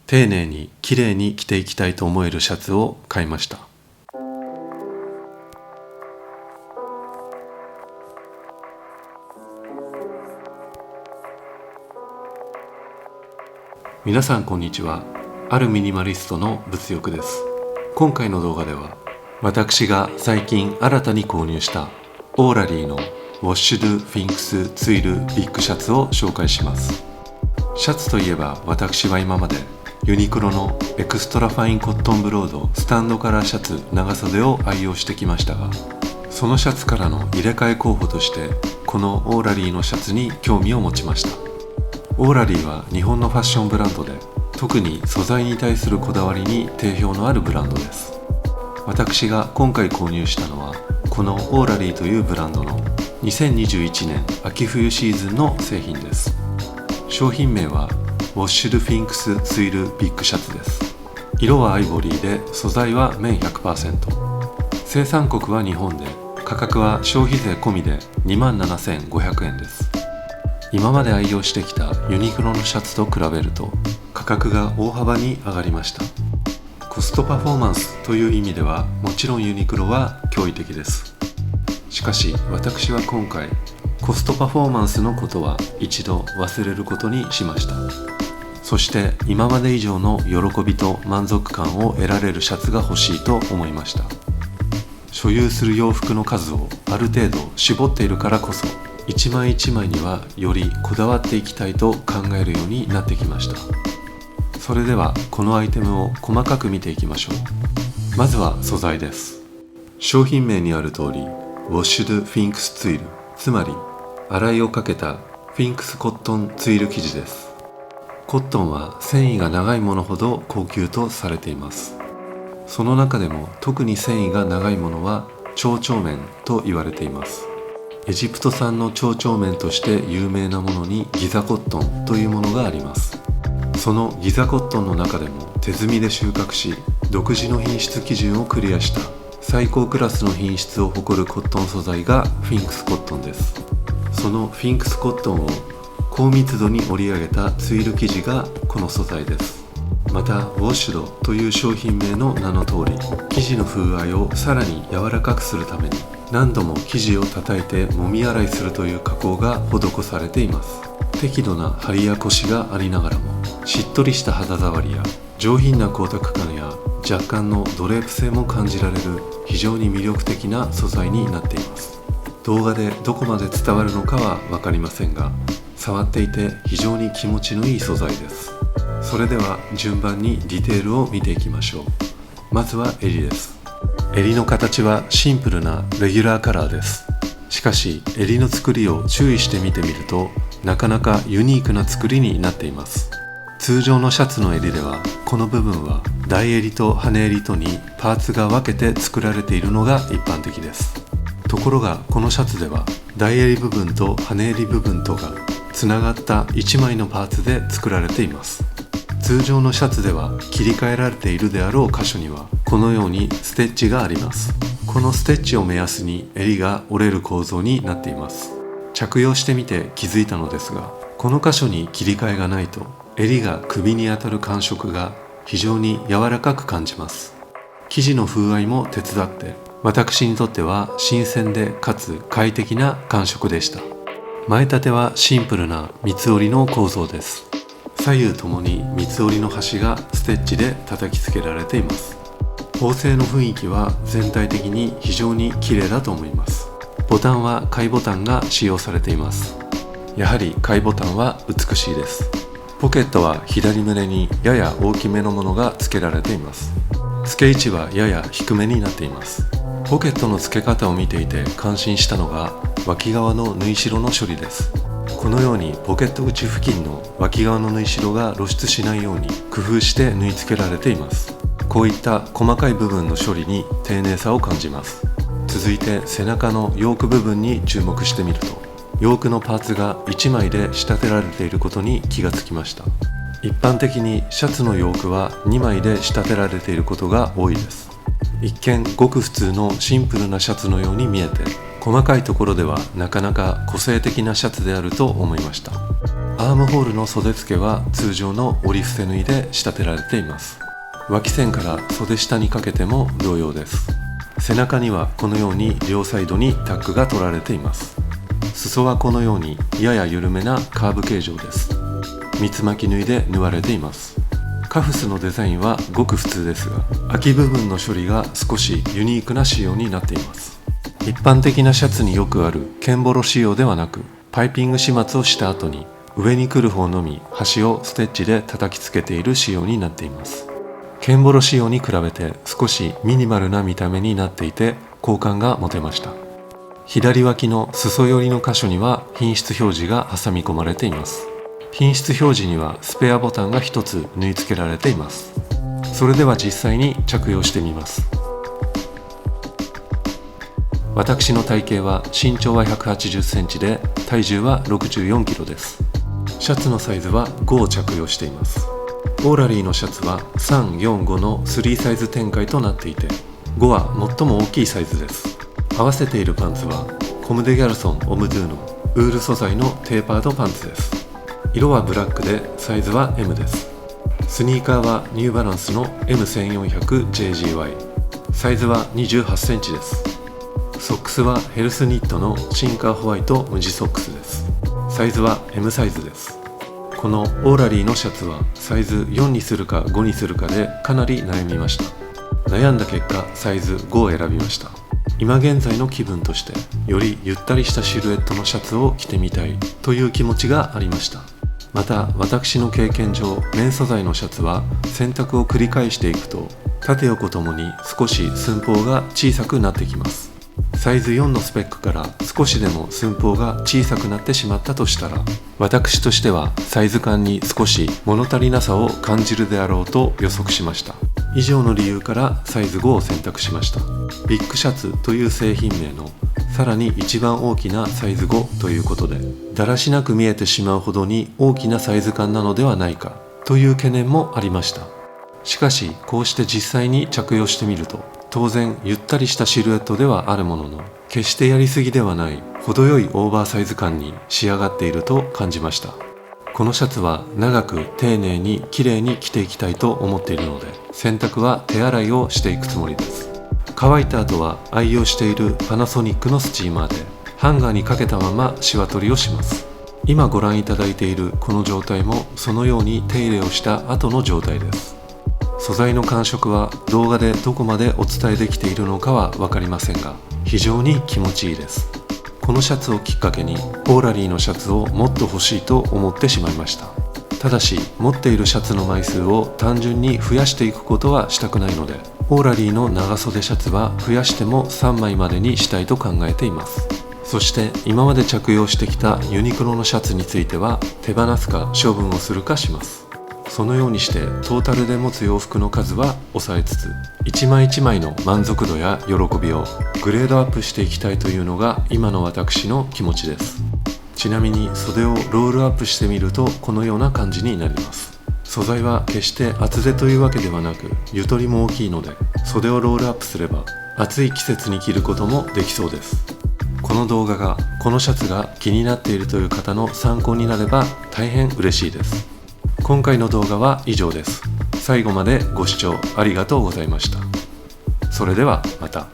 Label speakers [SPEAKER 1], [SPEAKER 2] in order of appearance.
[SPEAKER 1] 丁寧にきれいに着ていきたいと思えるシャツを買いました。皆さんこんにちは。あるミニマリストの物欲です。今回の動画では私が最近新たに購入したオーラリーのウォッシュドフィンクスツイルビッグシャツを紹介します。シャツといえば私は今までユニクロのエクストラファインコットンブロードスタンドカラーシャツ長袖を愛用してきましたが、そのシャツからの入れ替え候補としてこのオーラリーのシャツに興味を持ちました。オーラリーは日本のファッションブランドで、特に素材に対するこだわりに定評のあるブランドです。私が今回購入したのはこのオーラリーというブランドの2021年秋冬シーズンの製品です。商品名はウォッシュドフィンクスツイルビッグシャツです。色はアイボリーで素材は綿 100%、 生産国は日本で、価格は消費税込みで 27,500 円です。今まで愛用してきたユニクロのシャツと比べると価格が大幅に上がりました。コストパフォーマンスという意味ではもちろんユニクロは驚異的です。しかし私は今回コストパフォーマンスのことは一度忘れることにしました。そして今まで以上の喜びと満足感を得られるシャツが欲しいと思いました。所有する洋服の数をある程度絞っているからこそ、一枚一枚にはよりこだわっていきたいと考えるようになってきました。それではこのアイテムを細かく見ていきましょう。まずは素材です。商品名にある通りウォッシュドフィンクスツイル、つまり洗いをかけたフィンクスコットンツイル生地です。コットンは繊維が長いものほど高級とされています。その中でも特に繊維が長いものは蝶々綿と言われています。エジプト産の蝶々綿として有名なものにギザコットンというものがあります。そのギザコットンの中でも手摘みで収穫し、独自の品質基準をクリアした最高クラスの品質を誇るコットン素材がフィンクスコットンです。そのフィンクスコットンを高密度に織り上げたツイル生地がこの素材です。またウォッシュドという商品名の名の通り、生地の風合いをさらに柔らかくするために何度も生地を叩いて揉み洗いするという加工が施されています。適度な張りやコシがありながらも、しっとりした肌触りや上品な光沢感や若干のドレープ性も感じられる非常に魅力的な素材になっています。動画でどこまで伝わるのかは分かりませんが、触っていて非常に気持ちのいい素材です。それでは順番にディテールを見ていきましょう。まずは襟です。襟の形はシンプルなレギュラーカラーです。しかし襟の作りを注意して見てみると、なかなかユニークな作りになっています。通常のシャツの襟ではこの部分は大襟と羽襟とにパーツが分けて作られているのが一般的です。ところがこのシャツでは大襟部分と羽襟部分とがつながった1枚のパーツで作られています。通常のシャツでは切り替えられているであろう箇所にはこのようにステッチがあります。このステッチを目安に襟が折れる構造になっています。着用してみて気づいたのですが、この箇所に切り替えがないと襟が首に当たる感触が非常に柔らかく感じます。生地の風合いも手伝って私にとっては新鮮でかつ快適な感触でした。前立てはシンプルな三つ折りの構造です。左右ともに三つ折りの端がステッチで叩きつけられています。縫製の雰囲気は全体的に非常に綺麗だと思います。ボタンは貝ボタンが使用されています。やはり貝ボタンは美しいです。ポケットは左胸にやや大きめのものが付けられています。付け位置はやや低めになっています。ポケットの付け方を見ていて感心したのが脇側の縫い代の処理です。このようにポケット口付近の脇側の縫い代が露出しないように工夫して縫い付けられています。こういった細かい部分の処理に丁寧さを感じます。続いて背中のヨーク部分に注目してみると、ヨークのパーツが1枚で仕立てられていることに気がつきました。一般的にシャツのヨークは2枚で仕立てられていることが多いです。一見ごく普通のシンプルなシャツのように見えて、細かいところではなかなか個性的なシャツであると思いました。アームホールの袖付けは通常の折り伏せ縫いで仕立てられています。脇線から袖下にかけても同様です。背中にはこのように両サイドにタックが取られています。裾はこのようにやや緩めなカーブ形状です。三つ巻き縫いで縫われています。カフスのデザインはごく普通ですが、空き部分の処理が少しユニークな仕様になっています。一般的なシャツによくあるケンボロ仕様ではなく、パイピング始末をした後に上に来る方のみ端をステッチで叩きつけている仕様になっています。ケンボロ仕様に比べて少しミニマルな見た目になっていて好感が持てました。左脇の裾寄りの箇所には品質表示が挟み込まれています。品質表示にはスペアボタンが1つ縫い付けられています。それでは実際に着用してみます。私の体型は身長は180センチで体重は64キロです。シャツのサイズは5を着用しています。オーラリーのシャツは3、4、5の3サイズ展開となっていて、5は最も大きいサイズです。合わせているパンツはコムデギャルソンオムドゥのウール素材のテーパードパンツです。色はブラックでサイズは M です。スニーカーはニューバランスの M1400JGY、 サイズは28センチです。ソックスはヘルスニットのシンカーホワイト無地ソックスです。サイズは M サイズです。このオーラリーのシャツはサイズ4にするか5にするかでかなり悩みました。悩んだ結果サイズ5を選びました。今現在の気分としてよりゆったりしたシルエットのシャツを着てみたいという気持ちがありました。また私の経験上、綿素材のシャツは洗濯を繰り返していくと縦横ともに少し寸法が小さくなってきます。サイズ4のスペックから少しでも寸法が小さくなってしまったとしたら、私としてはサイズ感に少し物足りなさを感じるであろうと予測しました。以上の理由からサイズ5を選択しました。ビッグシャツという製品名のさらに一番大きなサイズ5ということで、だらしなく見えてしまうほどに大きなサイズ感なのではないかという懸念もありました。しかしこうして実際に着用してみると、当然ゆったりしたシルエットではあるものの、決してやりすぎではない程よいオーバーサイズ感に仕上がっていると感じました。このシャツは長く丁寧に綺麗に着ていきたいと思っているので、洗濯は手洗いをしていくつもりです。乾いた後は愛用しているパナソニックのスチーマーでハンガーにかけたままシワ取りをします。今ご覧いただいているこの状態もそのように手入れをした後の状態です。素材の感触は動画でどこまでお伝えできているのかは分かりませんが、非常に気持ちいいです。このシャツをきっかけにオーラリーのシャツをもっと欲しいと思ってしまいました。ただし持っているシャツの枚数を単純に増やしていくことはしたくないので、オーラリーの長袖シャツは増やしても3枚までにしたいと考えています。そして今まで着用してきたユニクロのシャツについては手放すか処分をするかします。そのようにしてトータルで持つ洋服の数は抑えつつ、一枚一枚の満足度や喜びをグレードアップしていきたいというのが今の私の気持ちです。ちなみに袖をロールアップしてみるとこのような感じになります。素材は決して厚手というわけではなく、ゆとりも大きいので、袖をロールアップすれば暑い季節に着ることもできそうです。この動画がこのシャツが気になっているという方の参考になれば大変嬉しいです。今回の動画は以上です。最後までご視聴ありがとうございました。それではまた。